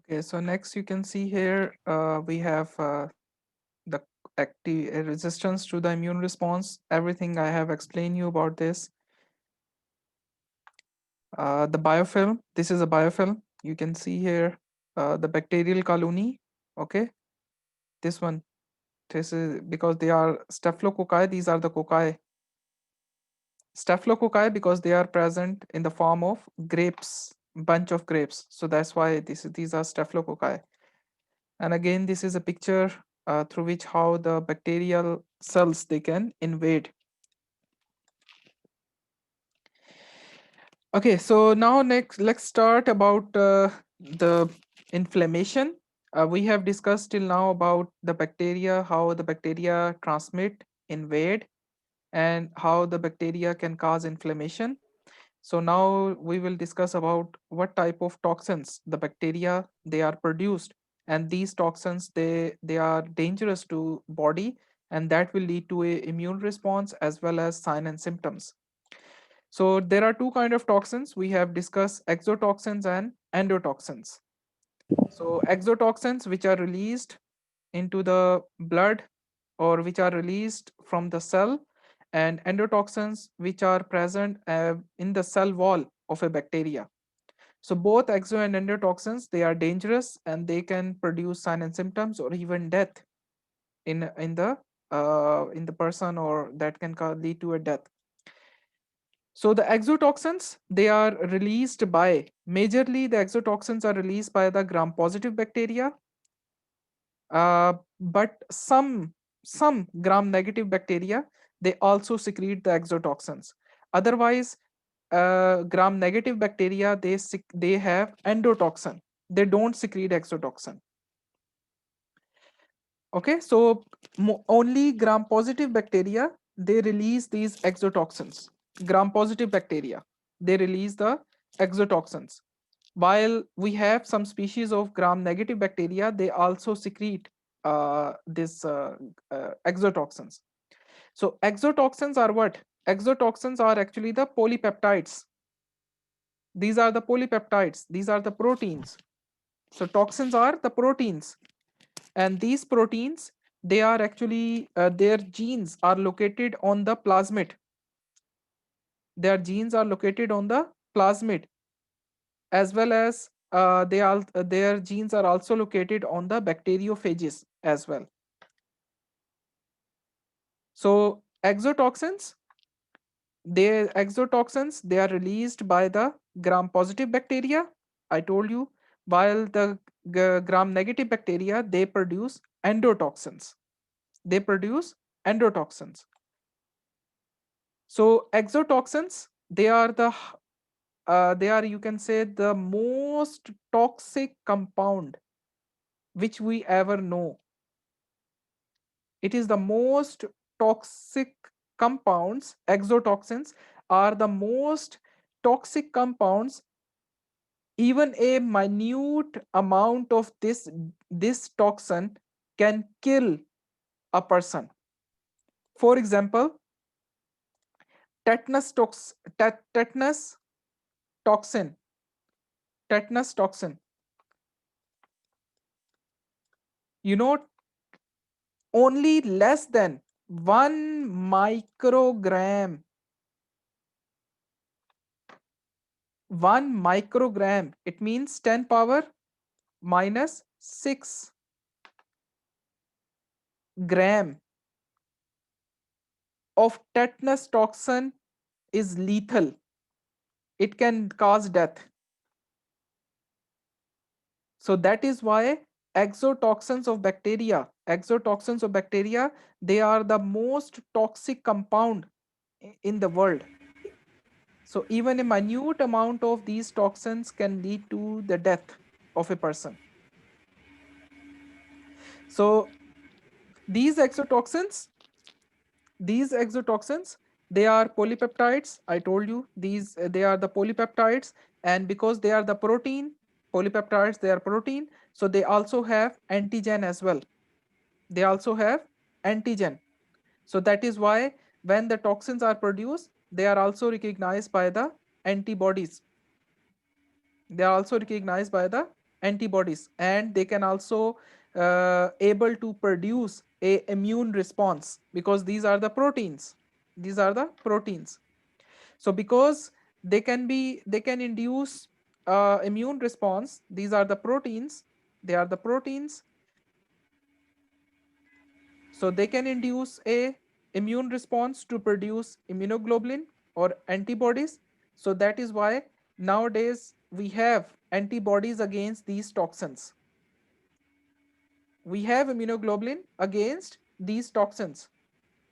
Okay, so next you can see here we have the active resistance to the immune response. Everything I have explained you about this. The biofilm, this is a biofilm. You can see here the bacterial colony. Okay, this one. This is because they are staphylococci. These are the cocci. Staphylococci because they are present in the form of grapes, bunch of grapes. So that's why these are staphylococci. And again, this is a picture through which how the bacterial cells they can invade. Okay, so now next let's start about the inflammation. We have discussed till now about the bacteria, how the bacteria transmit, invade, and how the bacteria can cause inflammation. So now we will discuss about what type of toxins the bacteria they are produced, and these toxins they are dangerous to body, and that will lead to a immune response as well as sign and symptoms. So there are two kind of toxins we have discussed: exotoxins and endotoxins. So exotoxins which are released into the blood or which are released from the cell, and endotoxins which are present in the cell wall of a bacteria. So both exo and endotoxins they are dangerous and they can produce sign and symptoms or even death in the person, or that can lead to a death. So the exotoxins they are released by, majorly the exotoxins are released by the gram positive bacteria, but some gram negative bacteria they also secrete the exotoxins. Otherwise, gram negative bacteria they have endotoxin, they don't secrete exotoxin. Okay, so only gram positive bacteria they release these exotoxins. Gram positive bacteria they release the exotoxins, while we have some species of gram negative bacteria they also secrete this exotoxins. So exotoxins are what? Exotoxins are actually the polypeptides. These are the polypeptides, these are the proteins. So toxins are the proteins, and these proteins they are actually their genes are located on the plasmid. Their genes are located on the plasmid, as well as their genes are also located on the bacteriophages as well. So exotoxins they are released by the gram positive bacteria, I told you, while the gram negative bacteria they produce endotoxins. They produce endotoxins. So exotoxins they are, you can say, the most toxic compound which we ever know. It is the most toxic compounds. Exotoxins are the most toxic compounds. Even a minute amount of this toxin can kill a person. For example, tetanus tetanus toxin. Tetanus toxin. You know, only less than 1 microgram. 1 microgram. It means 10 power minus 6 gram of tetanus toxin is lethal. It can cause death. So that is why exotoxins of bacteria, they are the most toxic compound in the world. So even a minute amount of these toxins can lead to the death of a person. So these exotoxins, they are polypeptides. I told you they are the polypeptides, and because they are the protein, polypeptides they are protein, so they also have antigen as well. They also have antigen. So that is why when the toxins are produced, they are also recognized by the antibodies. They are also recognized by the antibodies, and they can also able to produce a immune response, because these are the proteins. These are the proteins. So because they can induce immune response, these are the proteins. They are the proteins. So they can induce a immune response to produce immunoglobulin or antibodies. So that is why nowadays we have antibodies against these toxins. We have immunoglobulin against these toxins.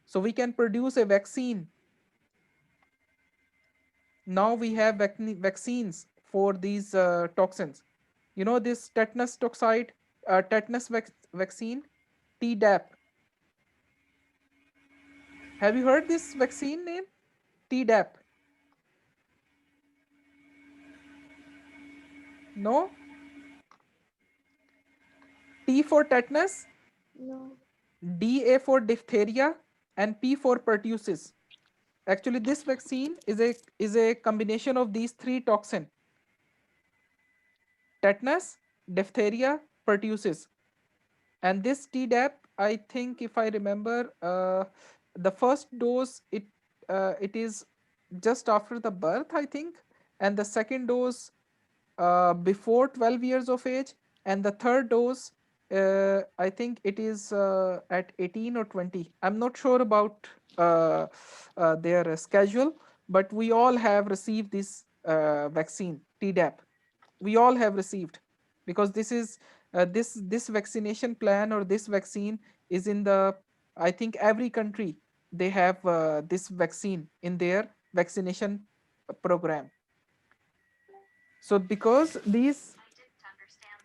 So we can produce a vaccine. Now we have vaccines for these toxins. You know this tetanus toxide, vaccine, Tdap. Have you heard this vaccine name? Tdap. No? T for tetanus, No. Da for diphtheria, and P for pertussis. Actually, this vaccine is a combination of these three toxin: tetanus, diphtheria, pertussis. And this Tdap, I think, if I remember, the first dose it is just after the birth, I think, and the second dose before 12 years of age, and the third dose I think it is at 18 or 20. I'm not sure about their schedule, but we all have received this vaccine, Tdap. We all have received, because this is this vaccination plan or this vaccine is in the, I think, every country they have this vaccine in their vaccination program. So because these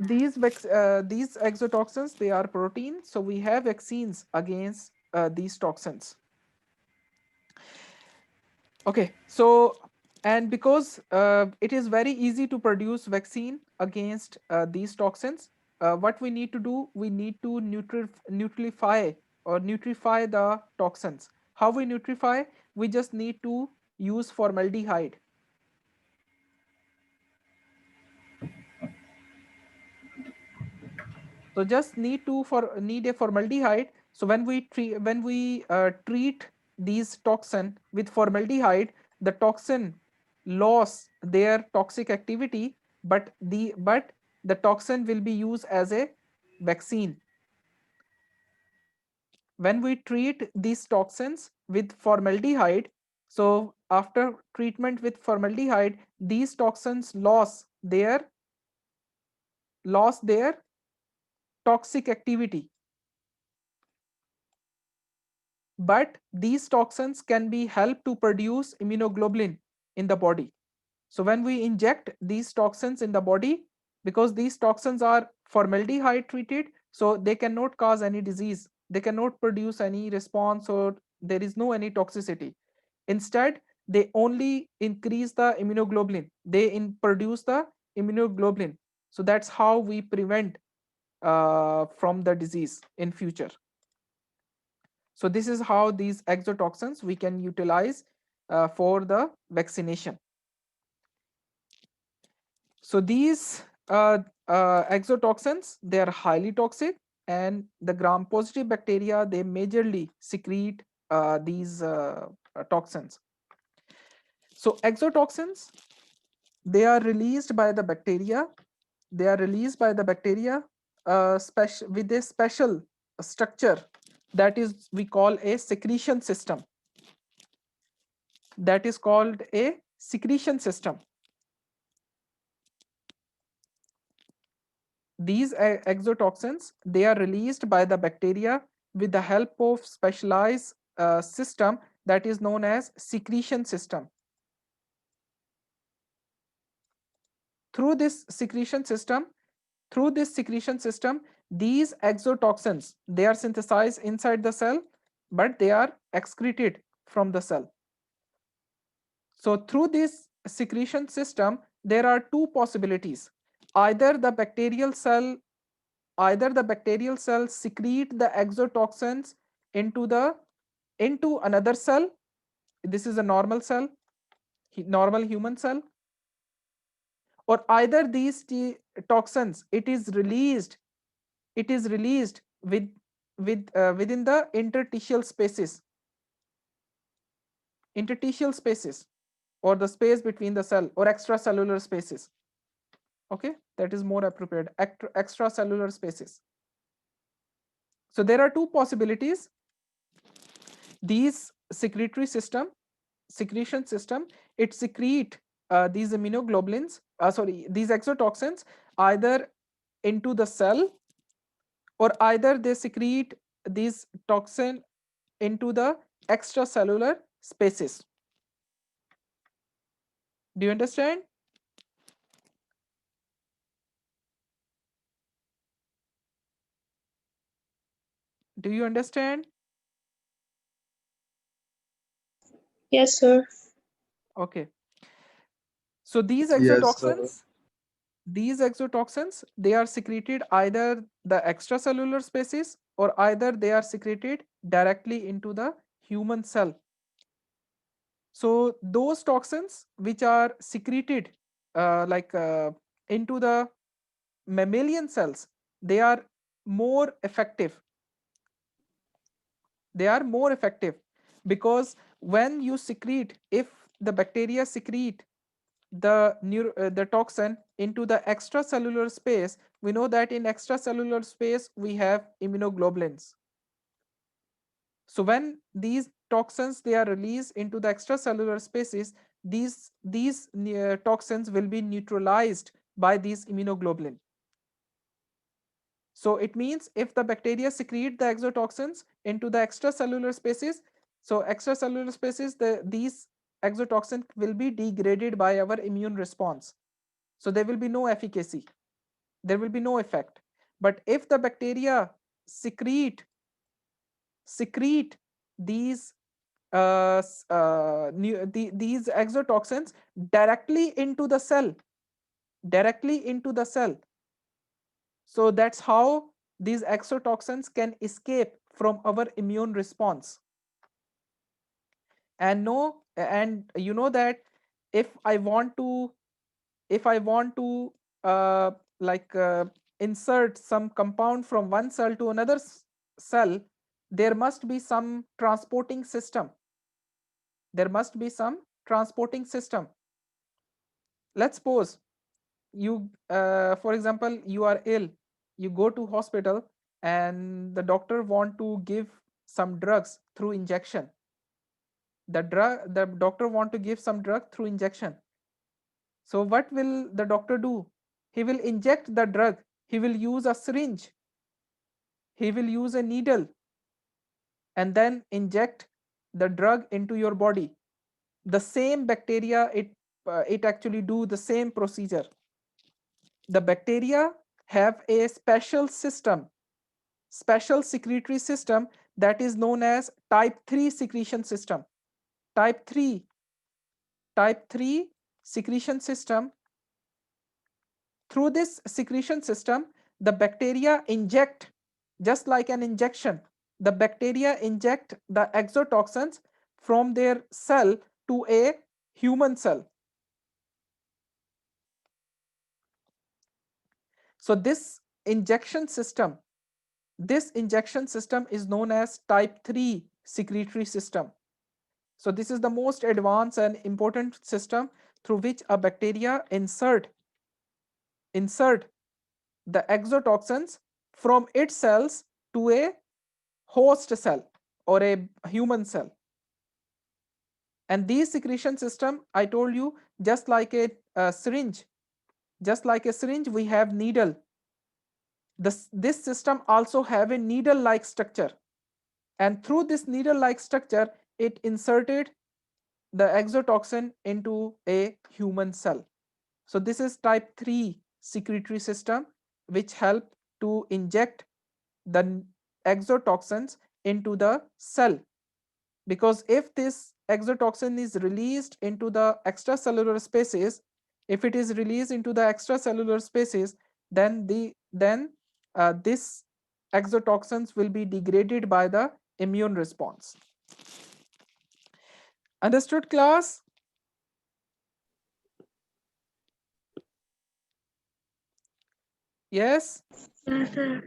exotoxins, they are protein, so we have vaccines against these toxins. Okay, so and because it is very easy to produce vaccine against these toxins, what we need to do, we need to nucleify or nutrify the toxins. How we nutrify? We just need to use formaldehyde. So just need a formaldehyde. So when we treat these toxin with formaldehyde, the toxin loss their toxic activity, but the toxin will be used as a vaccine. When we treat these toxins with formaldehyde, so after treatment with formaldehyde, these toxins lost their toxic activity, but these toxins can be helped to produce immunoglobulin in the body. So when we inject these toxins in the body, because these toxins are formaldehyde treated, so they cannot cause any disease, they cannot produce any response, or there is no any toxicity. Instead, they only increase the immunoglobulin, produce the immunoglobulin. So that's how we prevent from the disease in future. So this is how these exotoxins we can utilize for the vaccination. So these exotoxins, they are highly toxic, and the gram-positive bacteria, they majorly secrete these toxins. So exotoxins, they are released by the bacteria. They are released by the bacteria with a special structure that is we call a secretion system. That is called a secretion system. These exotoxins, they are released by the bacteria with the help of specialized system that is known as secretion system. Through this secretion system, through this secretion system, these exotoxins, they are synthesized inside the cell, but they are excreted from the cell. So through this secretion system, there are two possibilities. Either the bacterial cell Either the bacterial cells secrete the exotoxins into another cell. This is a normal cell, normal human cell. or either these toxins it is released within the interstitial spaces or the space between the cell or extracellular spaces. Okay, that is more appropriate, extracellular spaces. So there are two possibilities. These secretion system, it secrete these immunoglobulins, sorry, these exotoxins either into the cell, or either they secrete these toxin into the extracellular spaces. Do you understand? Do you understand? Yes, sir. Okay. So Yes, sir. these exotoxins, they are secreted either the extracellular spaces, or either they are secreted directly into the human cell. So those toxins which are secreted into the mammalian cells, they are more effective. They are more effective because when you secrete, if the bacteria secrete the toxin into the extracellular space, we know that in extracellular space we have immunoglobulins. So when these toxins they are released into the extracellular spaces, these toxins will be neutralized by these immunoglobulin. So it means if the bacteria secrete the exotoxins into the extracellular spaces, so extracellular spaces, these exotoxin will be degraded by our immune response. So there will be no efficacy, there will be no effect. But if the bacteria secrete these these exotoxins directly into the cell, directly into the cell, so that's how these exotoxins can escape from our immune response. And you know that if I want to if I want to uh, like insert some compound from one cell to another cell, there must be some transporting system. There must be some transporting system. Let's suppose you for example, you are ill, you go to hospital, and the doctor want to give some drugs through injection. The doctor want to give some drug through injection. So what will the doctor do? He will inject the drug, he will use a syringe, he will use a needle, and then inject the drug into your body. The same bacteria, it actually do the same procedure. The bacteria have a special secretory system, that is known as type 3 secretion system. Type 3 type 3 secretion system. Through this secretion system, the bacteria inject, just like an injection, the bacteria inject the exotoxins from their cell to a human cell. So this injection system is known as type 3 secretory system. So this is the most advanced and important system through which a bacteria insert the exotoxins from its cells to a host cell or a human cell. And these secretion system, I told you, just like a syringe, we have needle. This system also have a needle like structure, and through this needle like structure, it inserted the exotoxin into a human cell. So this is type 3 secretory system, which help to inject the exotoxins into the cell. Because if this exotoxin is released into the extracellular spaces, if it is released into the extracellular spaces, then this exotoxins will be degraded by the immune response. Understood, class? Yes. Yes, sir.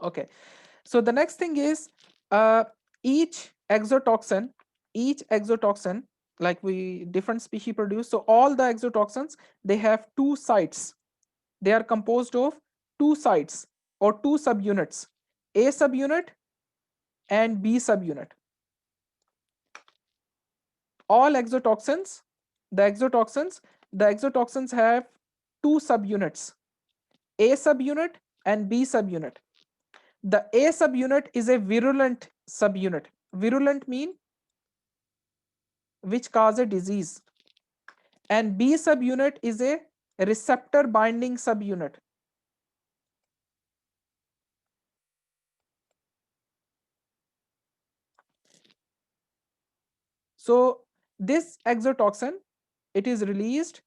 Okay, so the next thing is, uh, each exotoxin, each exotoxin, like we different species produce, so all the exotoxins, they have two sites. They are composed of two sites or two subunits, A subunit and B subunit. All exotoxins, the exotoxins, the exotoxins have two subunits, A subunit and B subunit. The A subunit is a virulent subunit. Virulent mean which cause a disease, and B subunit is a receptor binding subunit. So this exotoxin, it is released,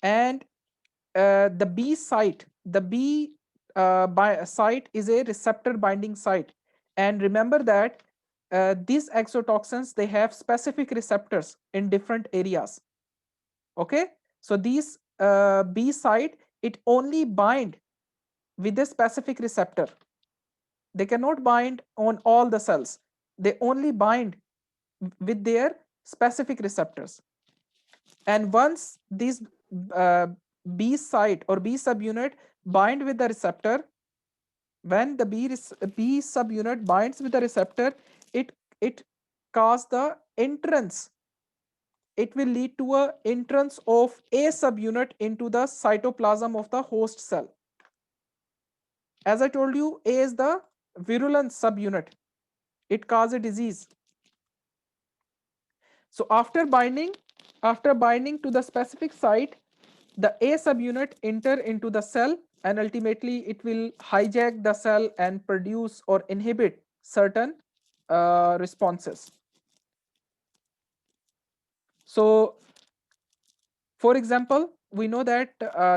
and the B site, the B site is a receptor binding site. And remember that these exotoxins, they have specific receptors in different areas. Okay, so these B site, it only bind with a specific receptor. They cannot bind on all the cells. They only bind with their specific receptors. And once these uh, B site or B subunit bind with the receptor, when the B subunit binds with the receptor, it cause the entrance. It will lead to a entrance of A subunit into the cytoplasm of the host cell. As I told you, A is the virulent subunit. It causes a disease. So after binding to the specific site, the A subunit enter into the cell, and ultimately it will hijack the cell and produce or inhibit certain responses. So for example, we know that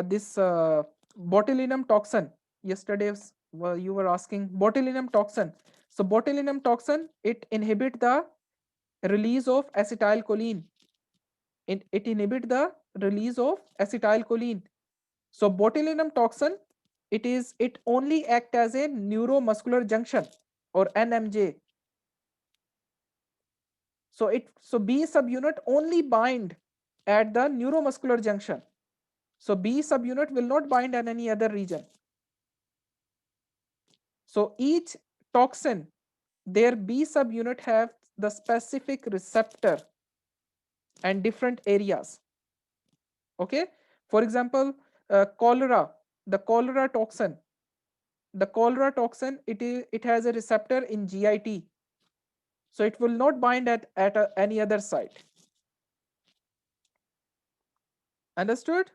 this botulinum toxin, yesterday you were asking botulinum toxin. So botulinum toxin, it inhibit the release of acetylcholine. It inhibit the release of acetylcholine. So botulinum toxin, it only act as a neuromuscular junction or NMJ. So B subunit only bind at the neuromuscular junction. So B subunit will not bind at any other region. So each toxin, their B subunit have the specific receptor and different areas. Okay, for example, cholera, the cholera toxin, it has a receptor in GIT, so it will not bind at any other site. Understood?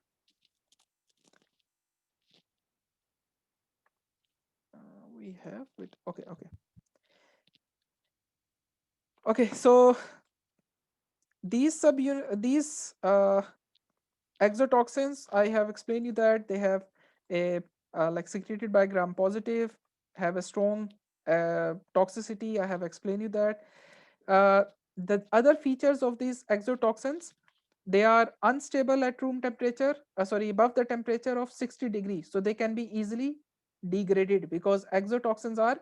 We have it. Okay, okay, okay. So these exotoxins, I have explained you that they have a like secreted by gram positive, have a strong toxicity. I have explained you that. Uh, the other features of these exotoxins, they are unstable at room temperature, above the temperature of 60 degrees. So they can be easily degraded because exotoxins are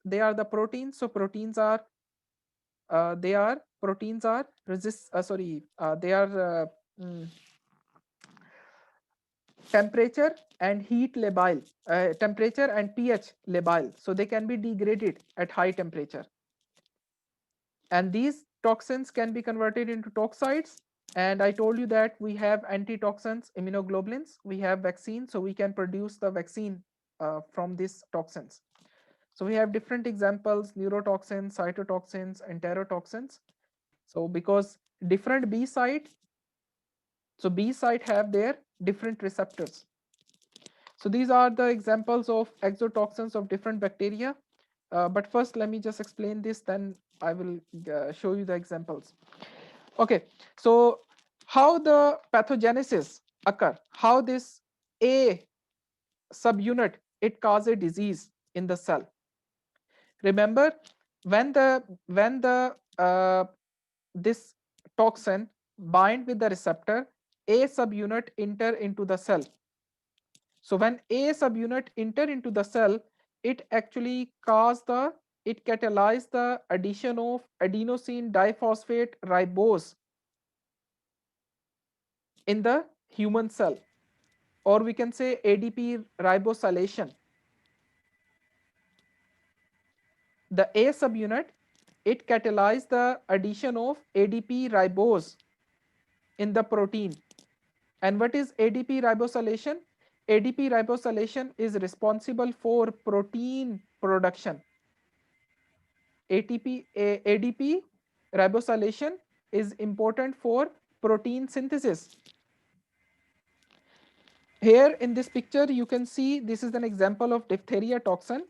they are the proteins. So proteins are resist they are mm, temperature and heat labile, temperature and pH labile, so they can be degraded at high temperature. And these toxins can be converted into toxides. And I told you that we have antitoxins, immunoglobulins, we have vaccines, so we can produce the vaccine from these toxins. So we have different examples: neurotoxins, cytotoxins, enterotoxins. So because different B site, so B site have their different receptors. So these are the examples of exotoxins of different bacteria. But first, let me just explain this, then I will show you the examples. Okay, so how the pathogenesis occur, how this A subunit, it causes a disease in the cell. Remember, when the this toxin bind with the receptor, A subunit enter into the cell. So when A subunit enter into the cell, it actually it catalyze the addition of adenosine diphosphate ribose in the human cell, or we can say ADP ribosylation. The A subunit, it catalyze the addition of ADP ribose in the protein. And what is ADP ribosylation? ADP ribosylation is responsible for protein production. ADP ribosylation is important for protein synthesis. Here in this picture, you can see this is an example of diphtheria toxin.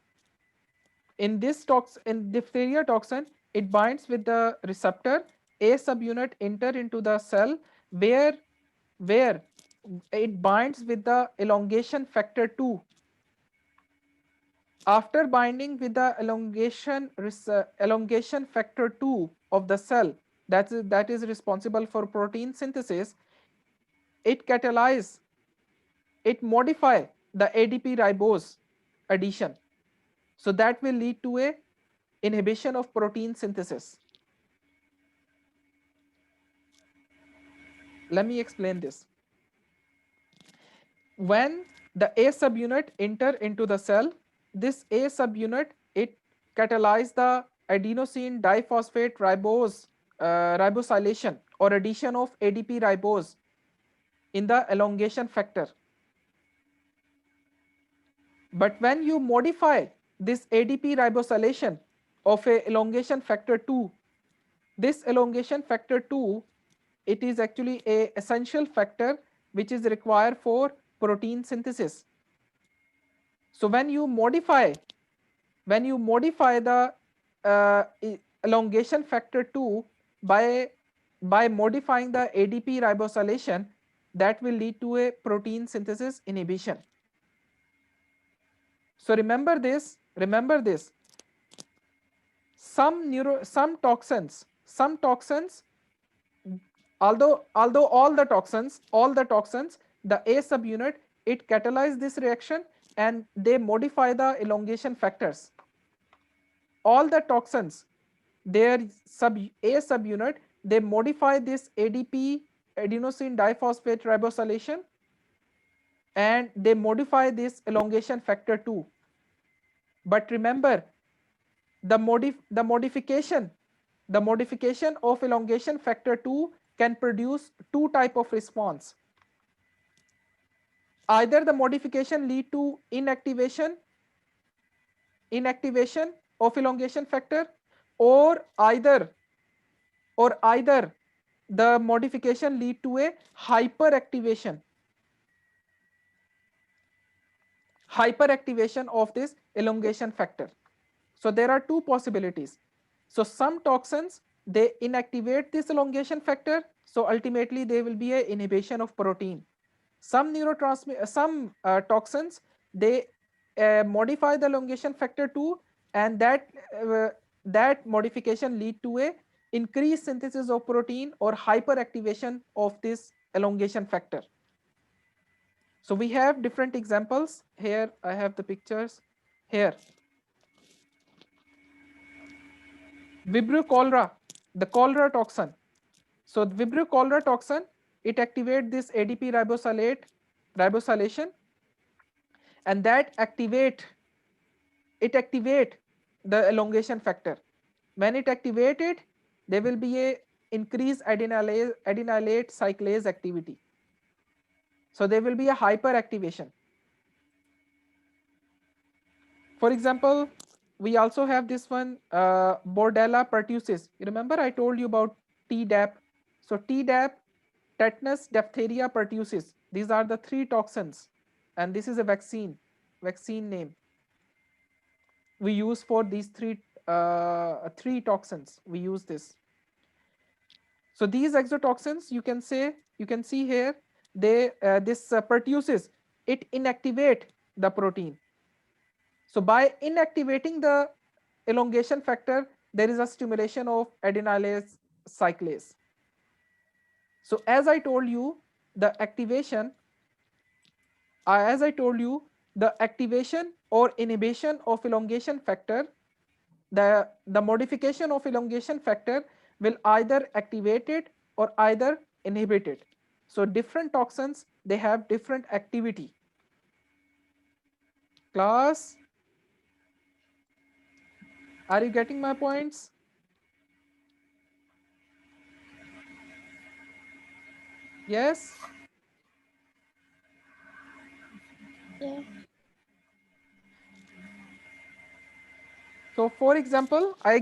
In diphtheria toxin, it binds with the receptor. A subunit enter into the cell where it binds with the elongation factor 2. After binding with the elongation factor 2 of the cell, that is responsible for protein synthesis, it catalyze, it modify the ADP ribose addition. So that will lead to a inhibition of protein synthesis. Let me explain this. When the A subunit enter into the cell, this A subunit, it catalyze the adenosine diphosphate ribose ribosylation or addition of ADP ribose in the elongation factor. But when you modify this ADP ribosylation of a elongation factor 2, this elongation factor 2, it is actually a essential factor which is required for protein synthesis. So when you modify the elongation factor 2 by modifying the ADP ribosylation, that will lead to a protein synthesis inhibition. So remember this, some toxins, although all the toxins, the A subunit, it catalyze this reaction and they modify the elongation factors. All the toxins, their A subunit, they modify this ADP, adenosine diphosphate ribosylation, and they modify this elongation factor 2. But remember, the modification of elongation factor 2 can produce two type of response. Either the modification lead to inactivation of elongation factor, or either the modification lead to a hyperactivation of this elongation factor. So there are two possibilities. So some toxins, they inactivate this elongation factor, so ultimately there will be a inhibition of protein. Some toxins, they modify the elongation factor 2, and that modification lead to a increased synthesis of protein or hyperactivation of this elongation factor. So we have different examples. Here I have the pictures. Here, Vibrio cholera, the cholera toxin. So Vibrio cholera toxin, it activates this ADP ribosylation, and that activate the elongation factor. When it activated, there will be a increased adenylate cyclase activity. So there will be a hyperactivation. For example, we also have this one, Bordella pertussis. You remember I told you about Tdap. So Tdap, tetanus, diphtheria, pertussis. These are the three toxins, and this is a vaccine name we use for these three toxins. We use this. So these exotoxins, you can see here, they this pertussis, it inactivate the protein. So by inactivating the elongation factor, there is a stimulation of adenylase cyclase. So as I told you, the activation, as I told you, the activation or inhibition of elongation factor, the modification of elongation factor will either activate it or either inhibit it. So different toxins, they have different activity. Class, are you getting my points? Yes. Yeah. So for example, I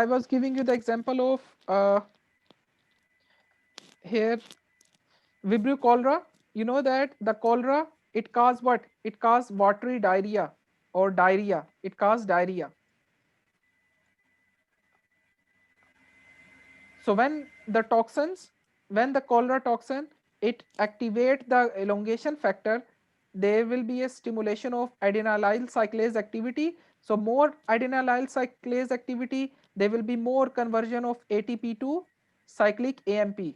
was giving you the example of here Vibrio cholera. You know that the cholera, it cause what? It cause watery diarrhea or diarrhea. It cause diarrhea. So when the cholera toxin, it activate the elongation factor, there will be a stimulation of adenylyl cyclase activity. So more adenylyl cyclase activity, there will be more conversion of ATP to cyclic AMP.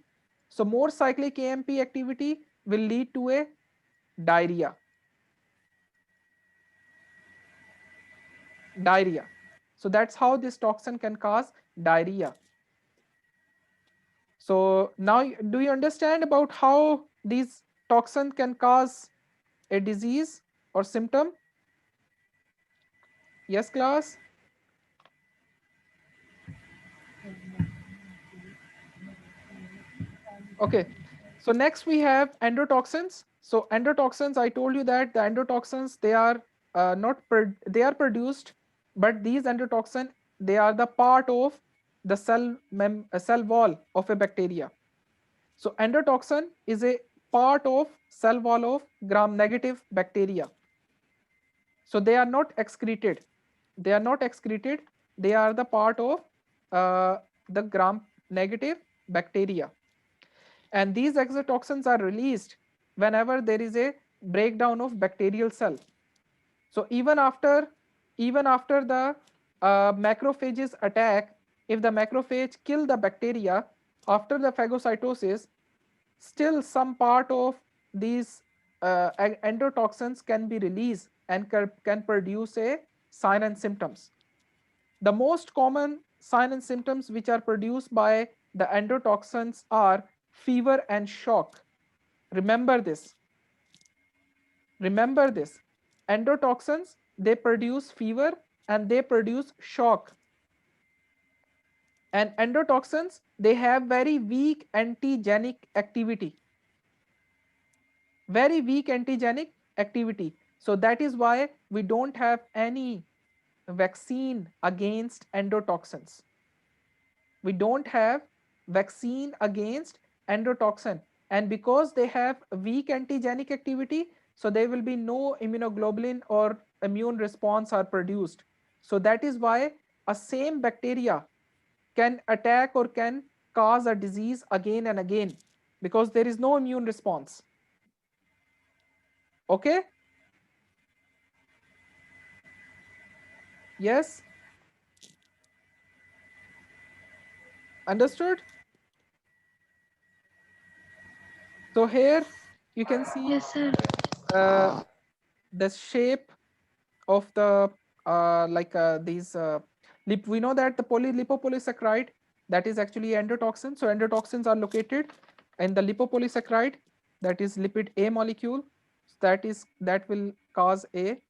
So more cyclic AMP activity will lead to a diarrhea. Diarrhea. So that's how this toxin can cause diarrhea. So now do you understand about how these toxin can cause a disease or symptom? Yes, class. Okay. So next we have endotoxins. So endotoxins, I told you that the endotoxins, they are not they are produced, but these endotoxin, they are the part of the cell wall of a bacteria. So endotoxin is a part of cell wall of gram negative bacteria. So they are not excreted. They are not excreted. They are the part of uh, the gram negative bacteria. And these exotoxins are released whenever there is a breakdown of bacterial cell. So even after the macrophages attack, if the macrophage kill the bacteria after the phagocytosis, still some part of these endotoxins can be released and can produce a sign and symptoms. The most common sign and symptoms which are produced by the endotoxins are fever and shock. Remember this. Remember this. Endotoxins, they produce fever and they produce shock. And endotoxins, they have very weak antigenic activity. Very weak antigenic activity. So that is why we don't have any vaccine against endotoxins. We don't have vaccine against endotoxin, and because they have weak antigenic activity, so there will be no immunoglobulin or immune response are produced. So that is why a same bacteria can attack or can cause a disease again and again, because there is no immune response. Okay. Yes, understood. So here you can see Yes, sir. uh, the shape of the these we know that the lipopolysaccharide, that is actually endotoxin. So endotoxins are located in the lipopolysaccharide, that is lipid A molecule. That will cause a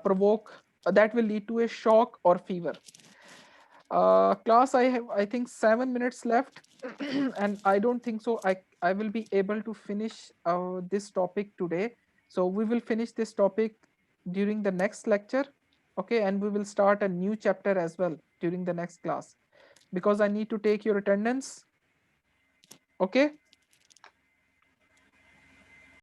provoke that will lead to a shock or fever. Class, I have, I think, 7 minutes left, and I don't think so I will be able to finish this topic today. So we will finish this topic during the next lecture. Okay, and we will start a new chapter as well during the next class, because I need to take your attendance. Okay.